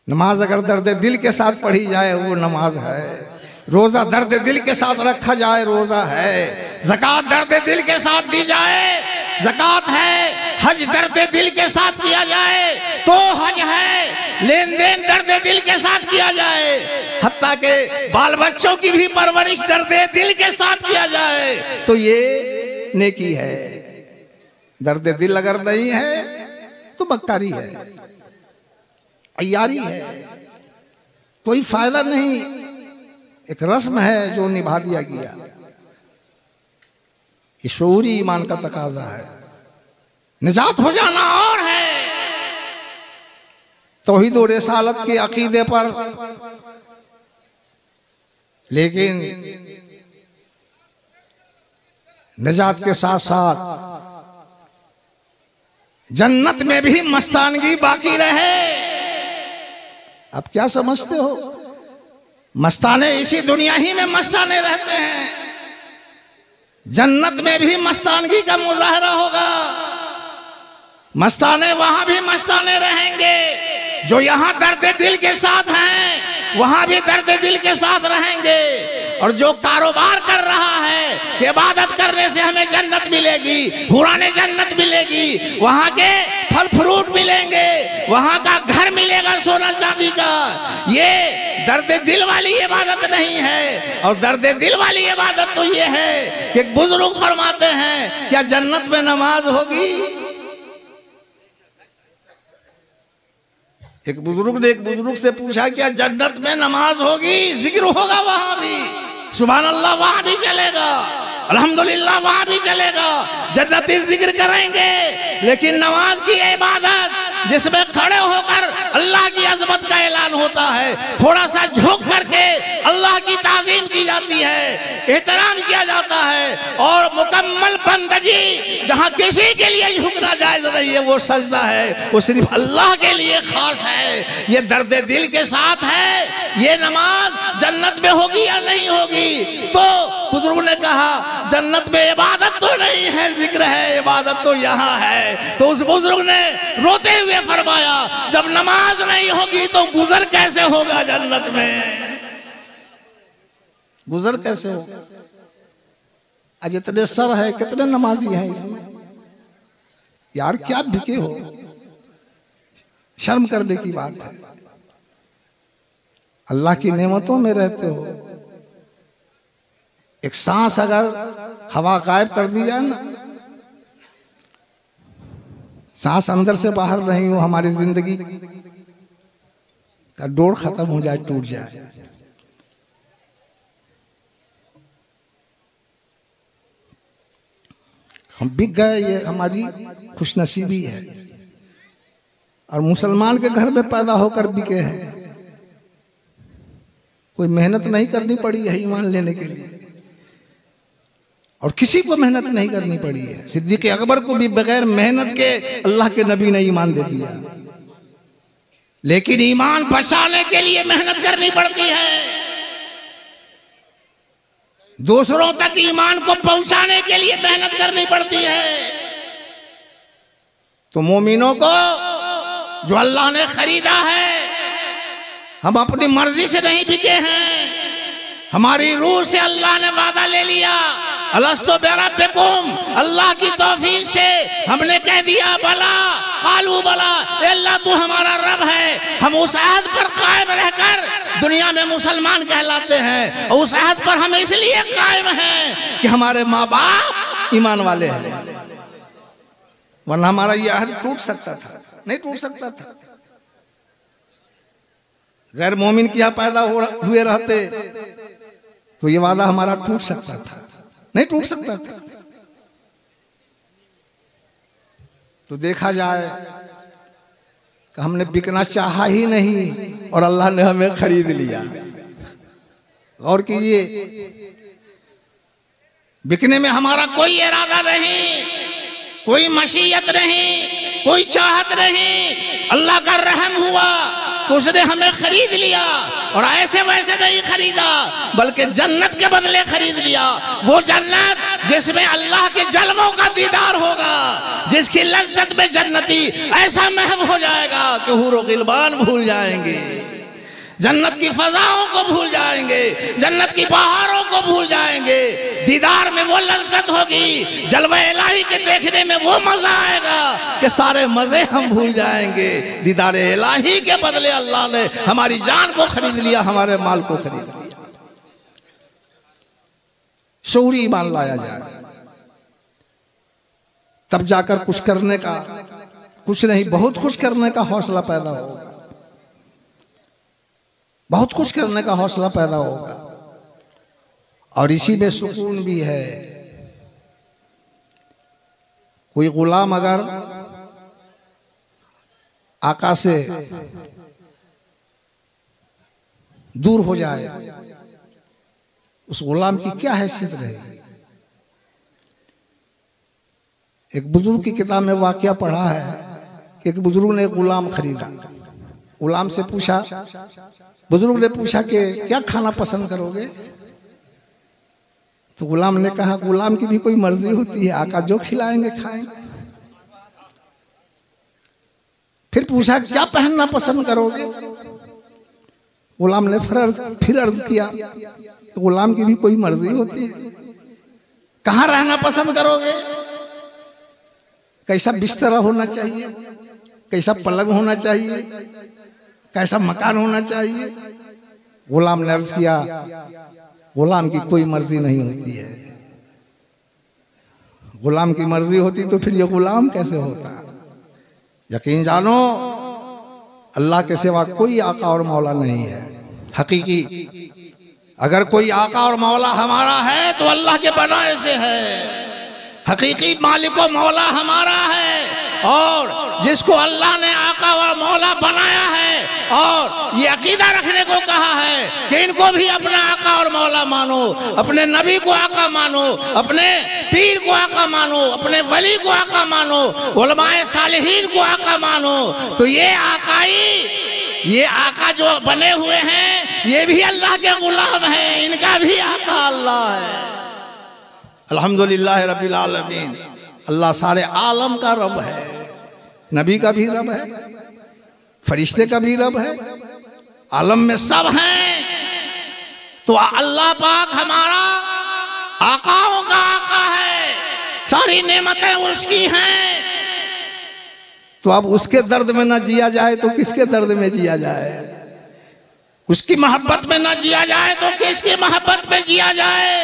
नमाज अगर दर्द दिल के साथ पढ़ी जाए वो नमाज है। रोजा दर्द दिल के साथ रखा जाए रोजा है। ज़कात दर्द दिल के साथ दी जाए ज़कात है। हज दर्द दिल के साथ किया जाए तो हज है। लेन देन दर्द दिल के साथ किया जाए, हत्ता के बाल बच्चों की भी परवरिश दर्द दिल के साथ किया जाए तो ये नेकी है। दर्द दिल अगर नहीं है तो मक्कारी है, अय्यारी है, कोई फायदा नहीं। एक रस्म है जो निभा दिया गया। ये शऊरी ईमान का तकाजा है। निजात हो जाना और है तौहीद और रिसालत के अकीदे पर, लेकिन निजात के साथ साथ जन्नत में भी मस्तानगी बाकी रहे। आप क्या समझते हो? मस्ताने इसी दुनिया ही में मस्ताने रहते हैं, जन्नत में भी मस्तानगी का मुजाहरा होगा। मस्ताने वहां भी मस्ताने रहेंगे। जो यहां दर्द दिल के साथ हैं वहां भी दर्द दिल के साथ रहेंगे। और जो कारोबार कर रहा है कि इबादत करने से हमें जन्नत मिलेगी, हुराने जन्नत मिलेगी, वहां के फल फ्रूट मिलेंगे, वहां का घर मिलेगा सोना चांदी का, ये दर्द दिल वाली इबादत नहीं है। और दर्द दिल वाली इबादत तो ये है कि बुजुर्ग फरमाते हैं क्या जन्नत में नमाज होगी? एक बुजुर्ग ने एक बुजुर्ग से पूछा क्या जन्नत में नमाज होगी? जिक्र होगा वहां भी, सुभान अल्लाह वहां भी चलेगा, अल्हम्दुलिल्लाह वहां भी चलेगा, जन्नती जिक्र करेंगे। लेकिन नमाज की इबादत जिसमें खड़े होकर अल्लाह की अजमत का ऐलान होता है, थोड़ा सा झुक करके अल्लाह की ताज़ीम की जाती है, एहतराम किया जाता है, और मुकम्मल बंदगी जहां किसी के लिए झुकना जायज नहीं है वो सजदा है, वो सिर्फ अल्लाह के लिए खास है। ये दर्द दिल के साथ है। ये नमाज जन्नत में होगी या नहीं होगी? तो बुजुर्ग ने कहा जन्नत में इबादत तो नहीं है, जिक्र है, इबादत तो यहाँ है। तो उस बुजुर्ग ने रोते हुए फरमाया जब नमाज नहीं होगी तो गुजर कैसे होगा जन्नत में? गुजर कैसे होगा? आज इतने सर है, कितने नमाजी हैं इसमें? यार क्या बिके हो, शर्म करने की बात है। अल्लाह की नेमतों में रहते हो, एक सांस अगर हवा गायब कर दी जाए ना, सांस अंदर से बाहर नहीं हो, हमारी जिंदगी का डोर खत्म हो जाए, टूट जाए। हम बिक गए, ये हमारी खुशनसीबी है। और मुसलमान के घर में पैदा होकर बिके हैं। कोई मेहनत नहीं करनी पड़ी है ईमान लेने के लिए, और किसी को मेहनत नहीं करनी पड़ी है। सिद्दीक़ अकबर को भी बगैर मेहनत के अल्लाह के नबी ने ईमान दे दिया। लेकिन ईमान बचाने के लिए मेहनत करनी पड़ती है, दूसरों तक ईमान को पहुंचाने के लिए मेहनत करनी पड़ती है। तो मोमिनों को जो अल्लाह ने खरीदा है, हम अपनी मर्जी से नहीं बिके हैं। हमारी रूह से अल्लाह ने वादा ले लिया, अलस्तु बिरब्बिकुम, अल्लाह की तौफीक से हमने कह दिया बला, कालू बला, अल्लाह तू हमारा रब है। हम उस अहद पर कायम रहकर दुनिया में मुसलमान कहलाते हैं, और उस अहद पर हम इसलिए कायम हैं कि हमारे माँ बाप ईमान वाले हैं, वरना हमारा यह अहद टूट सकता था, नहीं टूट सकता था। गैर मोमिन के यहाँ पैदा हुए रहते तो ये वादा हमारा टूट सकता था, नहीं टूट सकता था। तो देखा जाए कि हमने बिकना चाहा ही नहीं और अल्लाह ने हमें खरीद लिया। गौर कीजिए, बिकने में हमारा कोई इरादा नहीं, कोई मशीयत नहीं, कोई चाहत नहीं। अल्लाह का रहम हुआ तो उसने हमें खरीद लिया, और ऐसे वैसे नहीं खरीदा, बल्कि जन्नत के बदले खरीद लिया। वो जन्नत जिसमें अल्लाह के जलवों का दीदार होगा, जिसकी लज्जत में जन्नती ऐसा महव हो जाएगा कि हूर और गिलबान भूल जाएंगे, जन्नत की फजाओं को भूल जाएंगे, जन्नत की पहाड़ों को भूल जाएंगे। दीदार में वो लज्जत होगी, जलवा इलाही के देखने में वो मजा आएगा कि सारे मजे हम भूल जाएंगे। दीदार इलाही के बदले अल्लाह ने हमारी जान को खरीद लिया, हमारे माल को खरीद लिया। शऊरी ईमान लाया जाए, तब जाकर कुछ करने का, कुछ नहीं बहुत कुछ करने का हौसला पैदा होगा, बहुत कुछ करने का हौसला पैदा होगा। और इसी में सुकून भी है। कोई गुलाम अगर आका से दूर हो जाए, उस गुलाम की क्या हैसियत रहेगी। एक बुजुर्ग की किताब में वाकया पढ़ा है कि एक बुजुर्ग ने गुलाम खरीदा। गुलाम से पूछा, बुजुर्ग ने पूछा कि क्या खाना पसंद करोगे? तो गुलाम ने कहा, गुलाम की भी कोई मर्जी होती है, आका जो खिलाएंगे खाएंगे। फिर पूछा, क्या पहनना पसंद करोगे? गुलाम ने फिर अर्ज किया, गुलाम की भी कोई मर्जी होती है। कहाँ रहना पसंद करोगे? कैसा बिस्तर होना चाहिए, कैसा पलंग होना चाहिए, कैसा मकान होना चाहिए? गुलाम ने अर्ज किया, गुलाम की कोई मर्जी नहीं होती है। गुलाम की मर्जी होती तो फिर ये गुलाम कैसे होता? यकीन जानो, अल्लाह के सिवा कोई आका और मौला नहीं है हकीकी। अगर कोई आका और मौला हमारा है तो अल्लाह के बनाए से है। हकीकी मालिक और मौला हमारा है, और जिसको अल्लाह ने आका और मौला बनाया है और ये अकीदा रखने को कहा है कि इनको भी अपना आका और मौला मानो, अपने नबी को आका मानो, अपने पीर को आका मानो, अपने वली को आका मानो, उलमाए सालिहीन को आका मानो, तो ये आका जो बने हुए हैं ये भी अल्लाह के गुलाम हैं, इनका भी आका अल्लाह है। अल्हम्दुलिल्लाह रब्बिल आलमीन। अल्लाह सारे आलम का रब है, नबी का भी रब है, फरिश्ते का भी रब है, आलम में सब हैं। तो अल्लाह पाक हमारा आकाओं का आका है, सारी नेमतें उसकी हैं। तो अब उसके दर्द में ना जिया जाए तो किसके दर्द में जिया जाए? उसकी मोहब्बत में ना जिया जाए तो किसकी मोहब्बत में जिया जाए?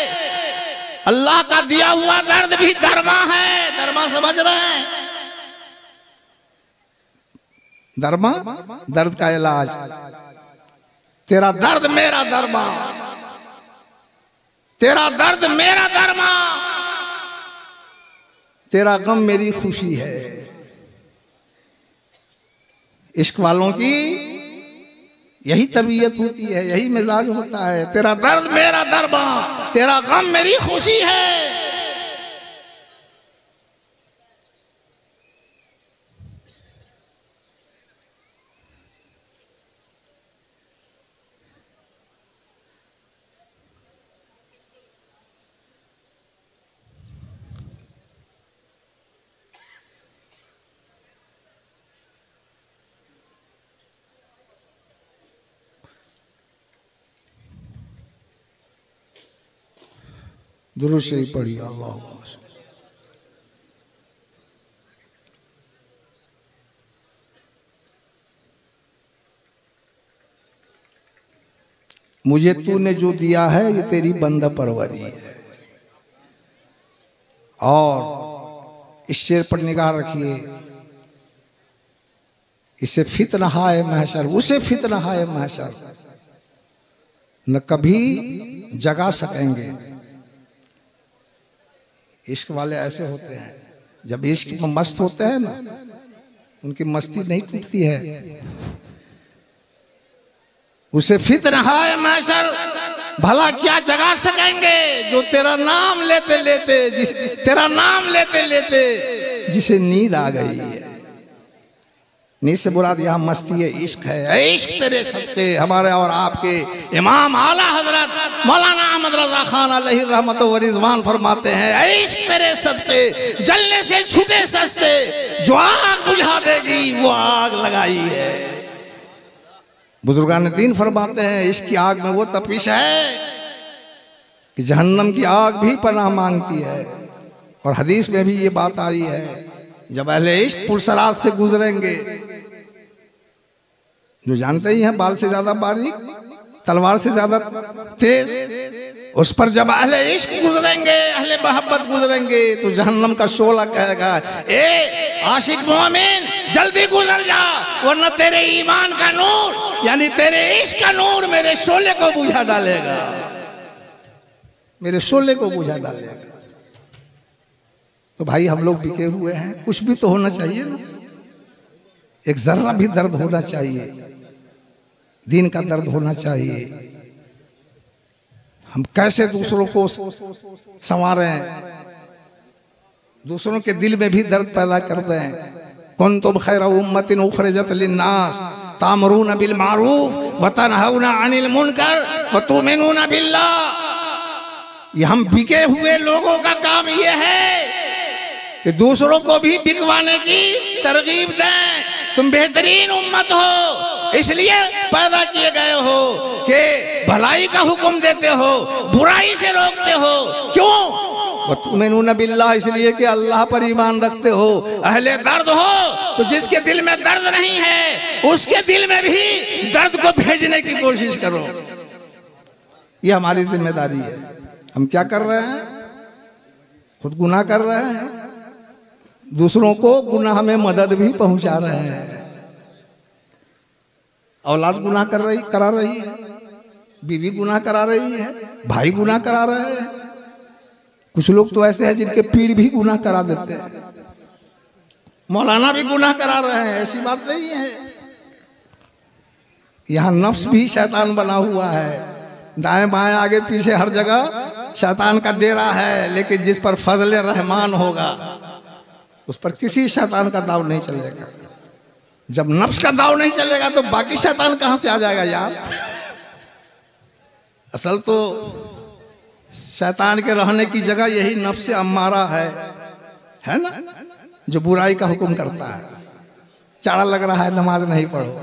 अल्लाह का दिया हुआ दर्द भी दरमा है। दरमा समझ रहे हैं? दरमा, दर्द का इलाज। तेरा दर्द मेरा दरमा, तेरा दर्द मेरा दरमा, तेरा गम मेरी खुशी है। इश्क वालों की यही तबीयत होती है, यही मिजाज होता है। तेरा दर्द मेरा दरमा, तेरा गम मेरी खुशी है। दुरूद शरीफ पढ़िए। अल्लाह मुझे तूने जो दिया है ये तेरी बंदा परवरी है। और इस शेर पर निगाह रखिए, इसे फितना है महशर, उसे फितना है महशर न कभी जगा सकेंगे। इश्क वाले ऐसे होते हैं, जब इश्क में मस्त होते हैं ना, उनकी मस्ती नहीं टूटती है। उसे फितना है महशर, भला क्या जगा सकेंगे जो तेरा नाम लेते लेते, तेरा नाम लेते लेते जिसे नींद आ गई है। नी से मुराद यहाँ मस्ती है, इश्क है। इश्क तेरे सदके हमारे और आपके इमाम आला हजरत मौलाना अहमद रजा खान अलैहि रहमत व रिजवान फरमाते हैं, इश्क तेरे सदके जलने से छूटे सस्ते, जो आग बुझा देगी वो आग लगाई है। बुजुर्गान दीन फरमाते हैं, इश्क की आग में वो तपिश है कि जहन्नम की आग भी पनाह मांगती है। और हदीस में भी ये बात आई है, जब अहले इश्क पुरसरात से गुजरेंगे, जो जानते ही हैं बाल से ज्यादा बारीक, तलवार से ज्यादा तेज, उस पर जब अहले इश्क गुजरेंगे, अहले मोहब्बत गुजरेंगे, तो जहन्नम का शोला कहेगा, ए आशिक मोमिन जल्दी गुजर जा, वरना तेरे ईमान का नूर यानी तेरे इश्क का नूर मेरे शोले को बुझा डालेगा, मेरे शोले को बुझा डालेगा। तो भाई हम लोग बिके हुए हैं, कुछ भी तो होना चाहिए ना, एक जर्रा भी दर्द होना चाहिए, दीन का दर्द होना चाहिए। हम कैसे दूसरों को संवारें, दूसरों के दिल में भी दर्द पैदा कर दें। कुंतुम खैरा उम्मतिन उखरिजत लिन्नास तामरून बिल मारूफ व तनहौना अनिल मुनकर व तुमिनूना बिल्लाह। ये हम बिके हुए लोगों का काम ये है कि दूसरों को भी बिकवाने की तरगीब दें। तुम बेहतरीन उम्मत हो, इसलिए पैदा किए गए हो कि भलाई का हुक्म देते हो, बुराई से रोकते हो। क्यों? तुमिनूना बिल्लाह, इसलिए कि अल्लाह पर ईमान रखते हो। अहले दर्द हो तो जिसके दिल में दर्द नहीं है उसके दिल में भी दर्द को भेजने की कोशिश करो। ये हमारी जिम्मेदारी है। हम क्या कर रहे हैं? खुद गुनाह कर रहे हैं, दूसरों को गुनाह में मदद भी पहुंचा रहे हैं। औलाद गुनाह करा रही है, बीवी गुनाह करा रही है, भाई गुनाह करा रहे हैं। कुछ लोग तो ऐसे हैं जिनके पीर भी गुनाह करा देते हैं, मौलाना भी गुनाह करा रहे हैं। ऐसी बात नहीं है। यहाँ नफ्स भी शैतान बना हुआ है, दाएं बाएं आगे पीछे हर जगह शैतान का डेरा है। लेकिन जिस पर फजल रहमान होगा उस पर किसी शैतान का दाव नहीं चलेगा। जब नफ्स का दाव नहीं चलेगा तो बाकी शैतान कहां से आ जाएगा यार? असल तो शैतान के रहने की जगह यही नफ्स अम्मारा है ना, जो बुराई का हुक्म करता है। चाड़ा लग रहा है, नमाज नहीं पढ़ो।